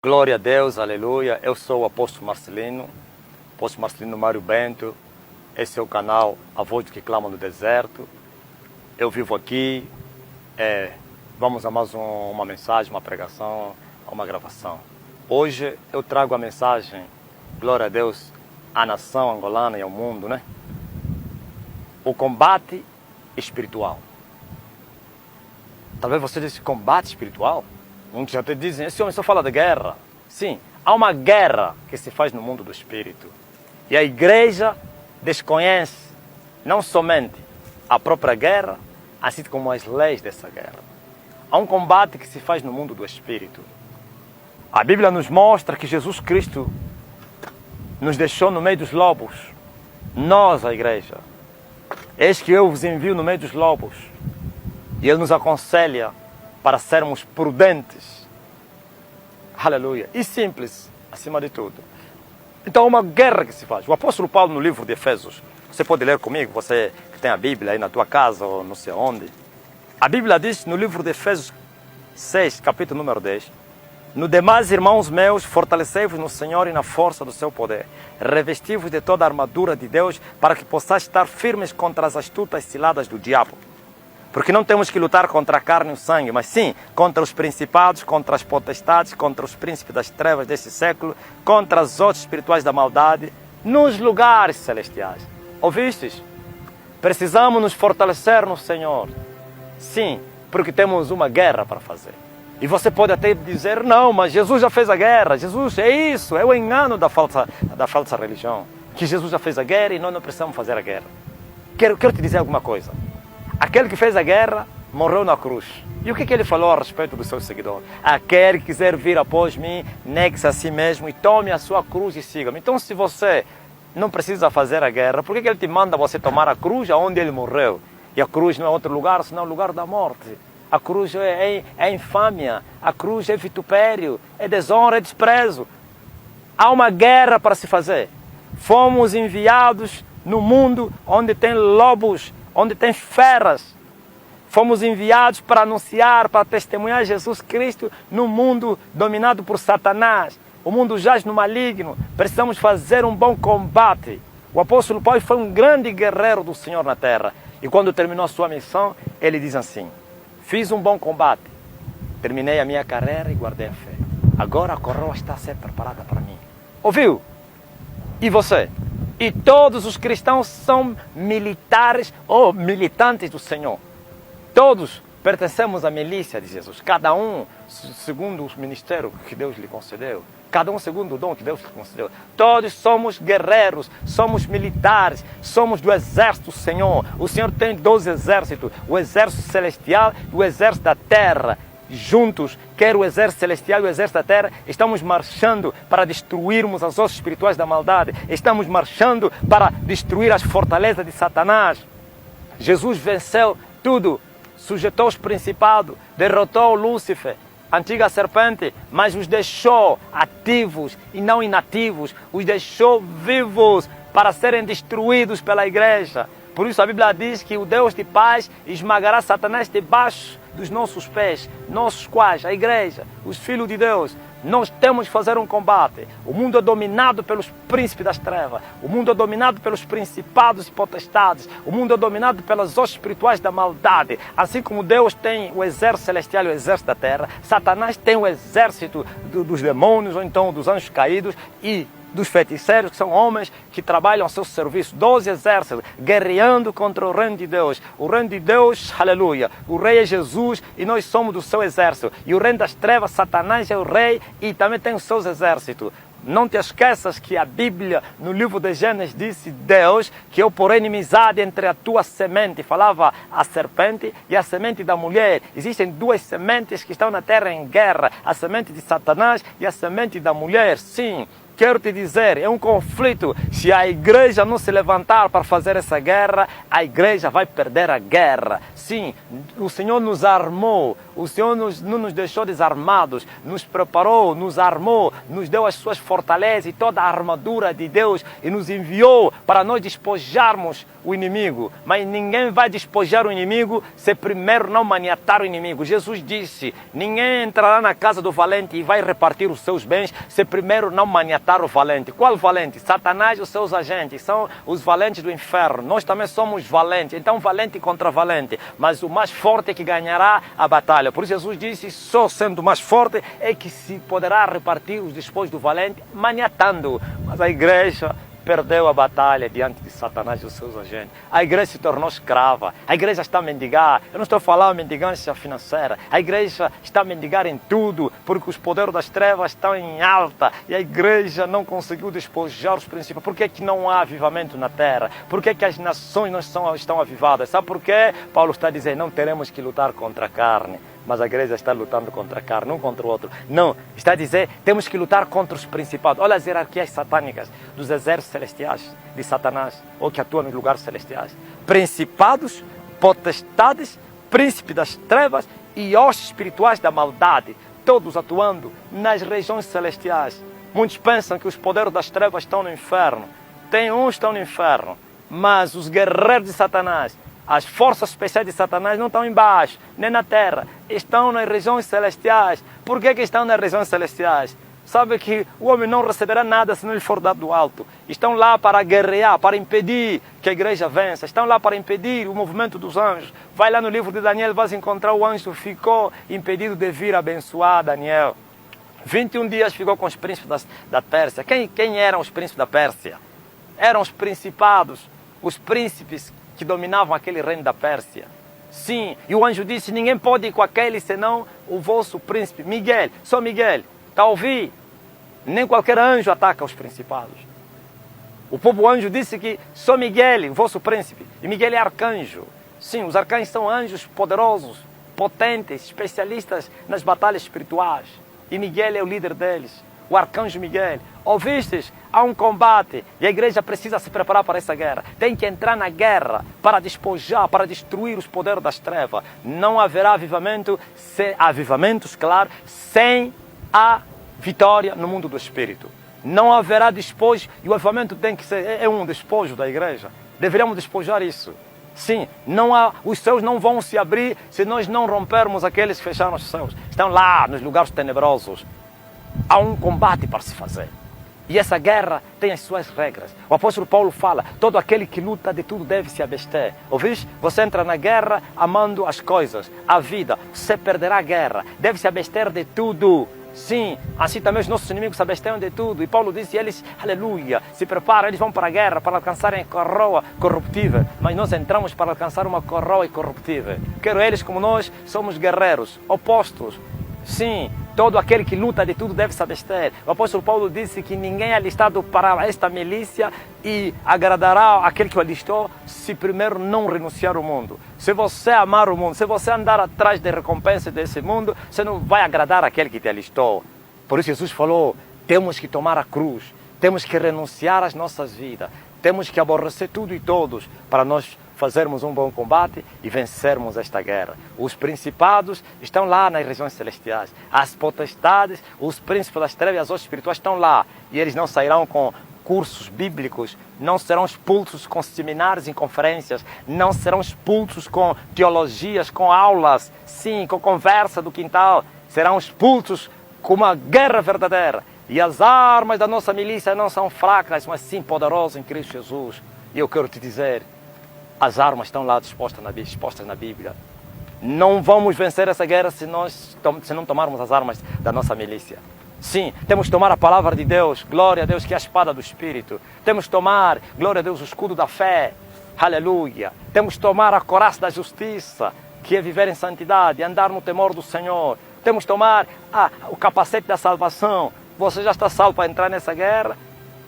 Glória a Deus, aleluia. Eu sou o apóstolo Marcelino Mário Bento. Esse é o canal A Voz que Clama no Deserto. Eu vivo aqui. Vamos a mais uma mensagem, uma pregação, uma gravação. Hoje eu trago a mensagem, glória a Deus, à nação angolana e ao mundo, né? O combate espiritual. Talvez você diga combate espiritual. Muitos até dizem, esse homem só fala de guerra. Sim, há uma guerra que se faz no mundo do espírito. E a igreja desconhece não somente a própria guerra, assim como as leis dessa guerra. Há um combate que se faz no mundo do espírito. A Bíblia nos mostra que Jesus Cristo nos deixou no meio dos lobos. Nós, a igreja. Eis que eu vos envio no meio dos lobos. E Ele nos aconselha para sermos prudentes, aleluia, e simples, acima de tudo. Então, uma guerra que se faz. O apóstolo Paulo, no livro de Efésios, você pode ler comigo, você que tem a Bíblia aí na tua casa, ou não sei onde. A Bíblia diz, no livro de Efésios 6, capítulo número 10, no demais, irmãos meus, fortalecei-vos no Senhor e na força do seu poder. Revesti-vos de toda a armadura de Deus, para que possais estar firmes contra as astutas ciladas do diabo. Porque não temos que lutar contra a carne e o sangue, mas sim contra os principados, contra as potestades, contra os príncipes das trevas deste século, contra as hostes espirituais da maldade, nos lugares celestiais. Ouvistes? Precisamos nos fortalecer no Senhor. Sim, porque temos uma guerra para fazer. E você pode até dizer, não, mas Jesus já fez a guerra. Jesus, é isso, é o engano da falsa religião. Que Jesus já fez a guerra e nós não precisamos fazer a guerra. Quero te dizer alguma coisa. Aquele que fez a guerra morreu na cruz. E o que ele falou a respeito dos seus seguidores? Aquele que quiser vir após mim, negue-se a si mesmo e tome a sua cruz e siga-me. Então, se você não precisa fazer a guerra, por que ele te manda você tomar a cruz aonde ele morreu? E a cruz não é outro lugar, senão o lugar da morte. A cruz é infâmia, a cruz é vitupério, é desonra, é desprezo. Há uma guerra para se fazer. Fomos enviados no mundo onde tem lobos, onde tem feras. Fomos enviados para anunciar, para testemunhar Jesus Cristo no mundo dominado por Satanás. O mundo jaz no maligno. Precisamos fazer um bom combate. O apóstolo Paulo foi um grande guerreiro do Senhor na terra. E quando terminou a sua missão, ele diz assim: fiz um bom combate, terminei a minha carreira e guardei a fé. Agora a coroa está a ser preparada para mim. Ouviu? E você? E todos os cristãos são militares ou militantes do Senhor. Todos pertencemos à milícia de Jesus. Cada um segundo o ministério que Deus lhe concedeu. Cada um segundo o dom que Deus lhe concedeu. Todos somos guerreiros, somos militares, somos do exército do Senhor. O Senhor tem 12 exércitos. O exército celestial e o exército da terra. Juntos, quer o exército celestial e o exército da terra, estamos marchando para destruirmos as hostes espirituais da maldade. Estamos marchando para destruir as fortalezas de Satanás. Jesus venceu tudo, sujeitou os principados, derrotou Lúcifer, a antiga serpente, mas os deixou ativos e não inativos, os deixou vivos para serem destruídos pela igreja. Por isso a Bíblia diz que o Deus de paz esmagará Satanás debaixo dos nossos pés, nossos quais, a igreja, os filhos de Deus. Nós temos que fazer um combate. O mundo é dominado pelos príncipes das trevas. O mundo é dominado pelos principados e potestades. O mundo é dominado pelas hostes espirituais da maldade. Assim como Deus tem o exército celestial e o exército da terra, Satanás tem o exército dos demônios, ou então dos anjos caídos e dos feiticeiros, que são homens que trabalham ao seu serviço. 12 exércitos, guerreando contra o reino de Deus. O reino de Deus, aleluia, o rei é Jesus e nós somos do seu exército. E o reino das trevas, Satanás é o rei e também tem os seus exércitos. Não te esqueças que a Bíblia, no livro de Gênesis, disse Deus que eu porei inimizade entre a tua semente. Falava a serpente e a semente da mulher. Existem duas sementes que estão na terra em guerra. A semente de Satanás e a semente da mulher. Sim, quero te dizer, é um conflito. Se a igreja não se levantar para fazer essa guerra, a igreja vai perder a guerra. Sim, o Senhor nos armou, o Senhor não nos deixou desarmados, nos preparou, nos armou, nos deu as suas fortalezas e toda a armadura de Deus e nos enviou para nós despojarmos o inimigo. Mas ninguém vai despojar o inimigo se primeiro não maniatar o inimigo. Jesus disse, ninguém entrará na casa do valente e vai repartir os seus bens se primeiro não maniatar o valente. Qual valente? Satanás e os seus agentes, são os valentes do inferno. Nós também somos valentes, então valente contra valente. Mas o mais forte é que ganhará a batalha. Por isso Jesus disse, só sendo mais forte é que se poderá repartir os despojos do valente maniatando. Mas a igreja perdeu a batalha diante de Satanás e os seus agentes. A igreja se tornou escrava. A igreja está a mendigar. Eu não estou falando de mendigância financeira. A igreja está a mendigar em tudo, porque os poderes das trevas estão em alta e a igreja não conseguiu despojar os princípios. Por que que não há avivamento na terra? Por que que as nações não estão avivadas? Sabe por quê? Paulo está dizendo, não teremos que lutar contra a carne. Mas a igreja está lutando contra a carne, um contra o outro. Não, está a dizer, temos que lutar contra os principados. Olha as hierarquias satânicas dos exércitos celestiais de Satanás, ou que atuam nos lugares celestiais. Principados, potestades, príncipe das trevas e hostes espirituais da maldade, todos atuando nas regiões celestiais. Muitos pensam que os poderes das trevas estão no inferno. Tem uns que estão no inferno, mas os guerreiros de Satanás, as forças especiais de Satanás não estão embaixo, nem na terra, estão nas regiões celestiais. Por que que estão nas regiões celestiais? Sabe que o homem não receberá nada se não lhe for dado do alto. Estão lá para guerrear, para impedir que a igreja vença. Estão lá para impedir o movimento dos anjos. Vai lá no livro de Daniel, vais encontrar o anjo que ficou impedido de vir abençoar Daniel. 21 dias ficou com os príncipes da Pérsia. Quem eram os príncipes da Pérsia? Eram os principados, os príncipes que dominavam aquele reino da Pérsia. Sim, e o anjo disse, ninguém pode ir com aquele senão o vosso príncipe. Miguel, só Miguel, está a ouvir? Nem qualquer anjo ataca os principados. O povo anjo disse que só Miguel, o vosso príncipe. E Miguel é arcanjo. Sim, os arcanjos são anjos poderosos, potentes, especialistas nas batalhas espirituais. E Miguel é o líder deles, o arcanjo Miguel. Ouvistes? Há um combate e a igreja precisa se preparar para essa guerra. Tem que entrar na guerra para despojar, para destruir os poderes das trevas. Não haverá avivamentos, claro, sem a vitória no mundo do Espírito. Não haverá despojo e o avivamento tem que ser, é um despojo da igreja. Deveríamos despojar isso. Sim, os céus não vão se abrir se nós não rompermos aqueles que fecharam os céus. Estão lá nos lugares tenebrosos. Há um combate para se fazer. E essa guerra tem as suas regras. O apóstolo Paulo fala, todo aquele que luta de tudo deve se abster. Ouviste? Você entra na guerra amando as coisas, a vida. Você perderá a guerra. Deve se abster de tudo. Sim, assim também os nossos inimigos se abstêm de tudo. E Paulo disse, eles, aleluia, se preparam, eles vão para a guerra para alcançarem a coroa corruptível. Mas nós entramos para alcançar uma coroa incorruptível. Quero eles como nós, somos guerreiros, opostos. Sim, todo aquele que luta de tudo deve se abster. O apóstolo Paulo disse que ninguém é alistado para esta milícia e agradará aquele que o alistou se primeiro não renunciar ao mundo. Se você amar o mundo, se você andar atrás da recompensa desse mundo, você não vai agradar aquele que te alistou. Por isso Jesus falou, temos que tomar a cruz, temos que renunciar às nossas vidas, temos que aborrecer tudo e todos para nós fazermos um bom combate e vencermos esta guerra. Os principados estão lá nas regiões celestiais. As potestades, os príncipes das trevas e as hostes espirituais estão lá. E eles não sairão com cursos bíblicos, não serão expulsos com seminários e conferências, não serão expulsos com teologias, com aulas, sim, com conversa do quintal. Serão expulsos com uma guerra verdadeira. E as armas da nossa milícia não são fracas, mas sim poderosas em Cristo Jesus. E eu quero te dizer, as armas estão lá dispostas na Bíblia. Não vamos vencer essa guerra se não tomarmos as armas da nossa milícia. Sim, temos que tomar a palavra de Deus, glória a Deus, que é a espada do Espírito. Temos que tomar, glória a Deus, o escudo da fé, aleluia. Temos que tomar a couraça da justiça, que é viver em santidade, andar no temor do Senhor. Temos que tomar o capacete da salvação. Você já está salvo para entrar nessa guerra?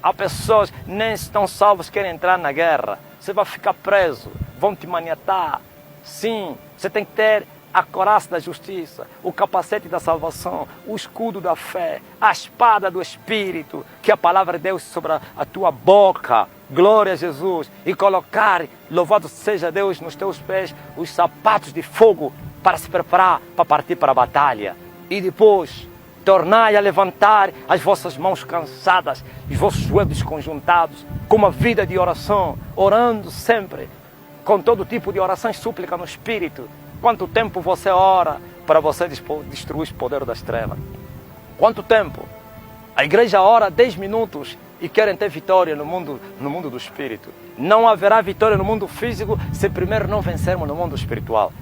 Há pessoas que nem estão salvas, querem entrar na guerra. Você vai ficar preso, vão te maniatar. Sim, você tem que ter a coraça da justiça, o capacete da salvação, o escudo da fé, a espada do Espírito, que é a palavra de Deus sobre a tua boca, glória a Jesus, e colocar, louvado seja Deus, nos teus pés, os sapatos de fogo para se preparar para partir para a batalha. E depois, tornai a levantar as vossas mãos cansadas, os vossos joelhos conjuntados, com uma vida de oração, orando sempre, com todo tipo de oração e súplica no Espírito. Quanto tempo você ora para você destruir os poderes das trevas? Quanto tempo? A igreja ora 10 minutos e querem ter vitória no mundo do Espírito. Não haverá vitória no mundo físico se primeiro não vencermos no mundo espiritual.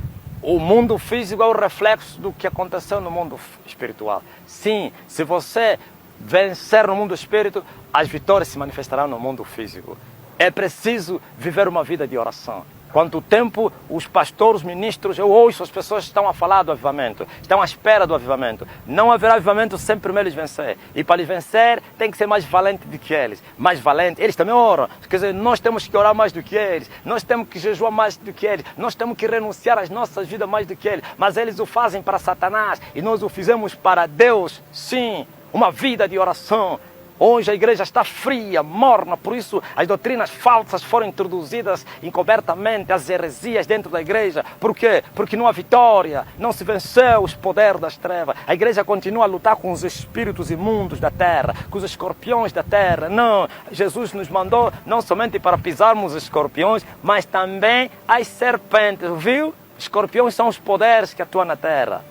O mundo físico é o reflexo do que aconteceu no mundo espiritual. Sim, se você vencer no mundo espírito, as vitórias se manifestarão no mundo físico. É preciso viver uma vida de oração. Quanto tempo os pastores, os ministros, eu ouço as pessoas estão a falar do avivamento, estão à espera do avivamento. Não haverá avivamento sem primeiro eles vencer. E para eles vencer, tem que ser mais valente do que eles. Mais valente, eles também oram. Quer dizer, nós temos que orar mais do que eles. Nós temos que jejuar mais do que eles. Nós temos que renunciar às nossas vidas mais do que eles. Mas eles o fazem para Satanás e nós o fizemos para Deus. Sim, uma vida de oração. Hoje a igreja está fria, morna, por isso as doutrinas falsas foram introduzidas encobertamente, as heresias dentro da igreja. Por quê? Porque não há vitória, não se venceu os poderes das trevas. A igreja continua a lutar com os espíritos imundos da terra, com os escorpiões da terra. Não, Jesus nos mandou não somente para pisarmos os escorpiões, mas também as serpentes, viu? Escorpiões são os poderes que atuam na terra.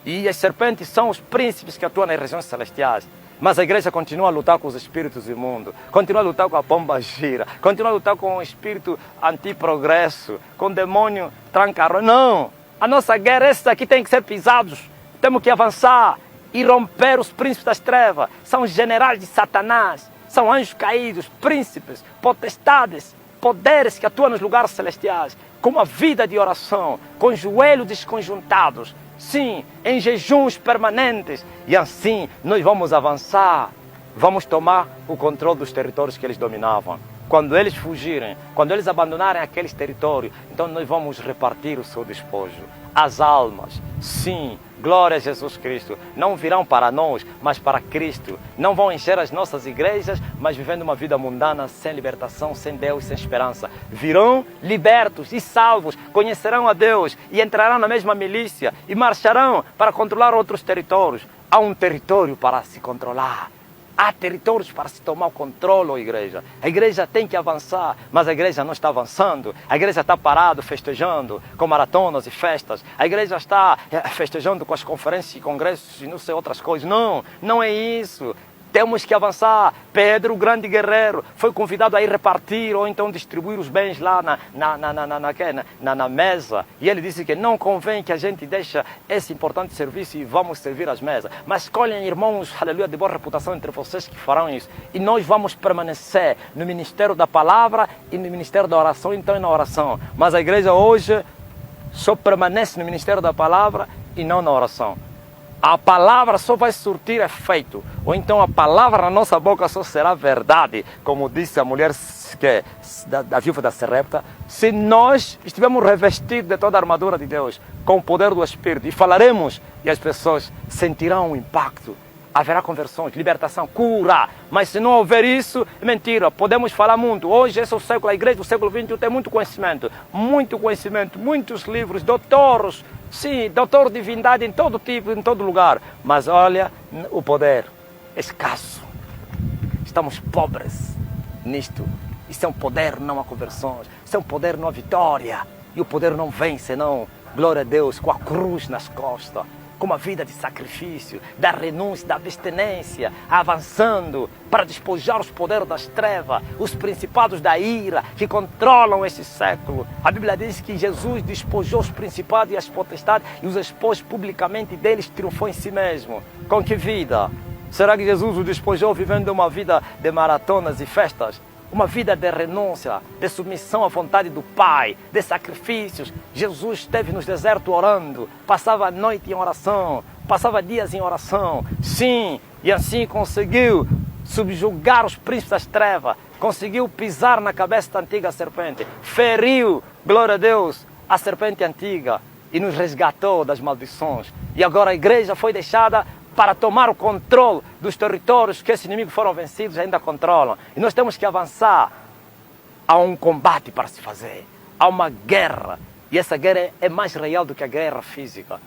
E as serpentes são os príncipes que atuam nas regiões celestiais. Mas a igreja continua a lutar com os espíritos imundos, continua a lutar com a pomba gira, continua a lutar com o espírito antiprogresso, com o demônio tranca-rua. Não! A nossa guerra, esses aqui tem que ser pisados. Temos que avançar e romper os príncipes das trevas. São os generais de Satanás, são anjos caídos, príncipes, potestades, poderes que atuam nos lugares celestiais, com uma vida de oração, com joelhos desconjuntados. Sim, em jejuns permanentes. E assim nós vamos avançar. Vamos tomar o controle dos territórios que eles dominavam. Quando eles fugirem, quando eles abandonarem aqueles territórios, então nós vamos repartir o seu despojo. As almas, sim, glória a Jesus Cristo, não virão para nós, mas para Cristo. Não vão encher as nossas igrejas, mas vivendo uma vida mundana, sem libertação, sem Deus, sem esperança. Virão libertos e salvos, conhecerão a Deus e entrarão na mesma milícia e marcharão para controlar outros territórios. Há um território para se controlar. Há territórios para se tomar o controle, ó igreja. A igreja tem que avançar, mas a igreja não está avançando. A igreja está parada, festejando, com maratonas e festas. A igreja está festejando com as conferências e congressos e não sei outras coisas. Não, não é isso. Temos que avançar. Pedro, o grande guerreiro, foi convidado a ir repartir ou então distribuir os bens lá na mesa. E ele disse que não convém que a gente deixe esse importante serviço e vamos servir as mesas. Mas escolhem irmãos, aleluia, de boa reputação entre vocês que farão isso. E nós vamos permanecer no ministério da palavra e no ministério da oração, então e na oração. Mas a igreja hoje só permanece no ministério da palavra e não na oração. A palavra só vai surtir efeito, ou então a palavra na nossa boca só será verdade, como disse a mulher da viúva da Sarepta, se nós estivermos revestidos de toda a armadura de Deus, com o poder do Espírito, e falaremos, e as pessoas sentirão o impacto. Haverá conversões, libertação, cura. Mas se não houver isso, é mentira. Podemos falar muito. Hoje, esse é o século, a igreja do século XXI tem muito conhecimento, muitos livros, doutores. Sim, doutor de divindade em todo tipo, em todo lugar. Mas olha, o poder é escasso. Estamos pobres nisto. Isso é um poder, não há conversões. Isso é um poder, não há vitória. E o poder não vem senão, glória a Deus, com a cruz nas costas. Com uma vida de sacrifício, da renúncia, da abstinência, avançando para despojar os poderes das trevas, os principados da ira que controlam esse século. A Bíblia diz que Jesus despojou os principados e as potestades e os expôs publicamente e deles triunfou em si mesmo. Com que vida? Será que Jesus o despojou vivendo uma vida de maratonas e festas? Uma vida de renúncia, de submissão à vontade do Pai, de sacrifícios. Jesus esteve no deserto orando, passava a noite em oração, passava dias em oração. Sim, e assim conseguiu subjugar os príncipes das trevas, conseguiu pisar na cabeça da antiga serpente, feriu, glória a Deus, a serpente antiga. e nos resgatou das maldições. E agora a igreja foi deixada para tomar o controle dos territórios que esses inimigos foram vencidos e ainda controlam. E nós temos que avançar. Há um combate para se fazer. Há uma guerra. E essa guerra é mais real do que a guerra física.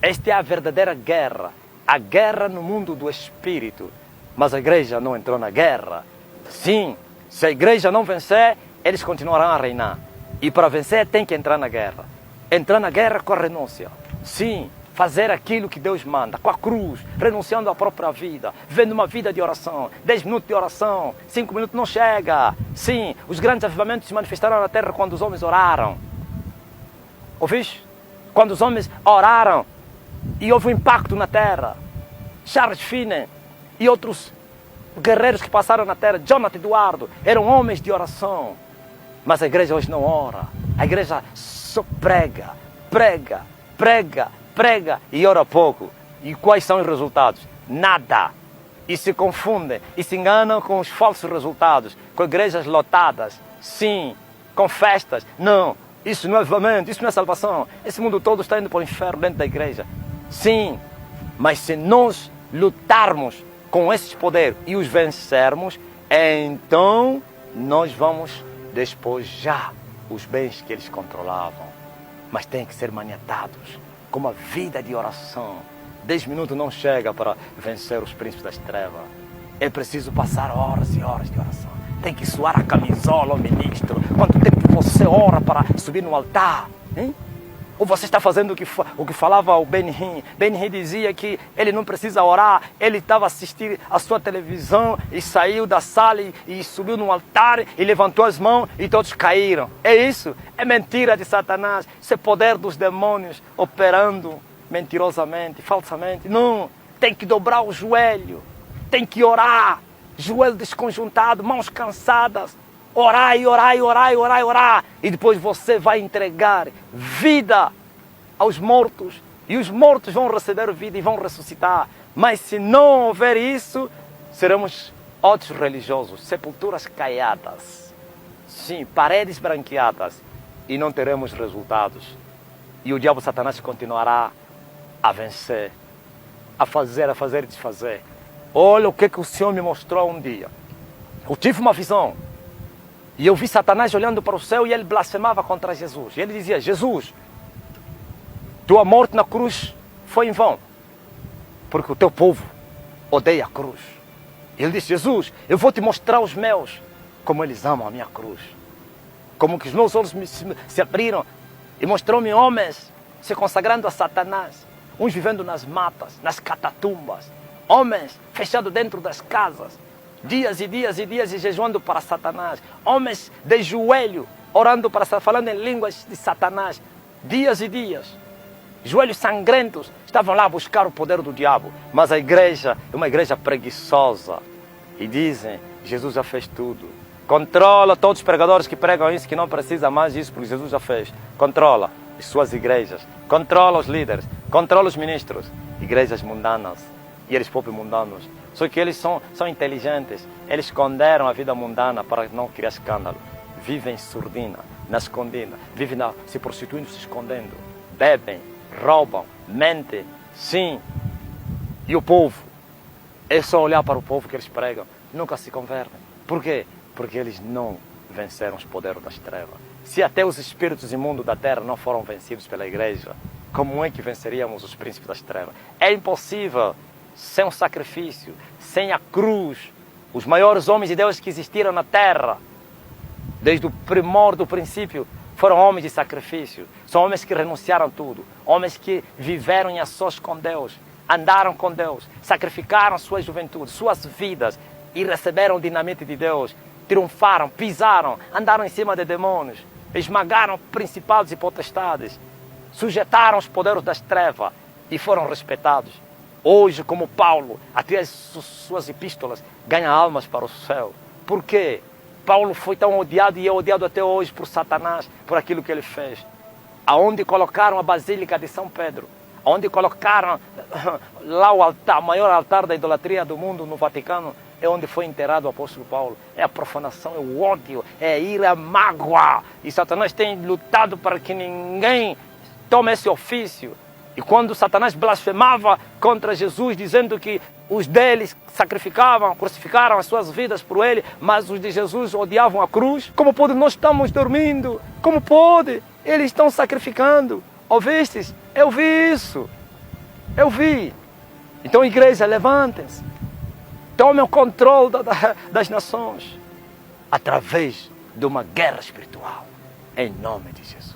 Esta é a verdadeira guerra. A guerra no mundo do espírito. Mas a igreja não entrou na guerra. Sim, se a igreja não vencer, eles continuarão a reinar. E para vencer tem que entrar na guerra. Entrar na guerra com a renúncia. Sim, fazer aquilo que Deus manda, com a cruz, renunciando à própria vida, vivendo uma vida de oração, 10 minutos de oração, 5 minutos não chega. Sim, os grandes avivamentos se manifestaram na terra quando os homens oraram. Ouviste? Quando os homens oraram e houve um impacto na terra. Charles Finney e outros guerreiros que passaram na terra, Jonathan Eduardo, eram homens de oração. Mas a igreja hoje não ora. A igreja só prega, prega, prega, prega e ora pouco. E quais são os resultados? Nada. E se confundem e se enganam com os falsos resultados, com igrejas lotadas, sim, com festas. Não, isso não é avivamento, isso não é salvação. Esse mundo todo está indo para o inferno dentro da igreja. Sim, mas se nós lutarmos com esses poderes e os vencermos, então nós vamos despojar os bens que eles controlavam. Mas tem que ser maniatados com uma vida de oração. 10 minutos não chega para vencer os príncipes das trevas. É preciso passar horas e horas de oração. Tem que suar a camisola ao ministro. Quanto tempo você ora para subir no altar? Hein? Ou você está fazendo o que falava o Ben-Hinn. Ben-Hinn dizia que ele não precisa orar. Ele estava assistindo a sua televisão e saiu da sala e subiu no altar e levantou as mãos e todos caíram. É isso? É mentira de Satanás. Isso é poder dos demônios operando mentirosamente, falsamente. Não, tem que dobrar o joelho. Tem que orar. Joelho desconjuntado, mãos cansadas. Orar e orar e orar e orar e orar. E depois você vai entregar vida aos mortos. E os mortos vão receber vida e vão ressuscitar. Mas se não houver isso, seremos outros religiosos. Sepulturas caiadas. Sim, paredes branqueadas. E não teremos resultados. E o diabo Satanás continuará a vencer. A fazer e desfazer. Olha o que o Senhor me mostrou um dia. Eu tive uma visão. E eu vi Satanás olhando para o céu e ele blasfemava contra Jesus. E ele dizia: Jesus, tua morte na cruz foi em vão, porque o teu povo odeia a cruz. E ele disse: Jesus, eu vou te mostrar os meus, como eles amam a minha cruz. Como que os meus olhos se abriram e mostrou-me homens se consagrando a Satanás. Uns vivendo nas matas, nas catatumbas. Homens fechados dentro das casas. Dias e dias e dias e jejuando para Satanás. Homens de joelho, orando para Satanás, falando em línguas de Satanás. Dias e dias. Joelhos sangrentos. Estavam lá a buscar o poder do diabo. Mas a igreja é uma igreja preguiçosa. E dizem, Jesus já fez tudo. Controla todos os pregadores que pregam isso, que não precisa mais disso, porque Jesus já fez. Controla as suas igrejas. Controla os líderes. Controla os ministros. Igrejas mundanas. E eles próprios mundanos. Só que eles são inteligentes. Eles esconderam a vida mundana para não criar escândalo. Vivem surdina, na escondida. Vivem se prostituindo, se escondendo. Bebem, roubam, mentem. Sim. E o povo? É só olhar para o povo que eles pregam. Nunca se convertem. Por quê? Porque eles não venceram os poderes das trevas. Se até os espíritos imundos da terra não foram vencidos pela igreja, como é que venceríamos os príncipes das trevas? É impossível. Sem um sacrifício, sem a cruz. Os maiores homens de Deus que existiram na terra, desde o primor do princípio, foram homens de sacrifício. São homens que renunciaram tudo. Homens que viveram em sós com Deus, andaram com Deus, sacrificaram sua juventude, suas vidas e receberam o dinamite de Deus. Triunfaram, pisaram, andaram em cima de demônios, esmagaram principados e potestades, sujeitaram os poderes das trevas e foram respeitados. Hoje, como Paulo, até as suas epístolas, ganha almas para o céu. Por quê? Paulo foi tão odiado e é odiado até hoje por Satanás, por aquilo que ele fez. Aonde colocaram a Basílica de São Pedro, onde colocaram lá o altar, o maior altar da idolatria do mundo no Vaticano, é onde foi enterrado o apóstolo Paulo. É a profanação, é o ódio, é a ira, a mágoa. E Satanás tem lutado para que ninguém toma esse ofício. E quando Satanás blasfemava contra Jesus, dizendo que os deles sacrificavam, crucificaram as suas vidas por ele, mas os de Jesus odiavam a cruz. Como pode? Nós estamos dormindo. Como pode? Eles estão sacrificando. Ouvistes? Eu vi isso. Eu vi. Então, igreja, levantem-se. Tomem o controle das nações através de uma guerra espiritual. Em nome de Jesus.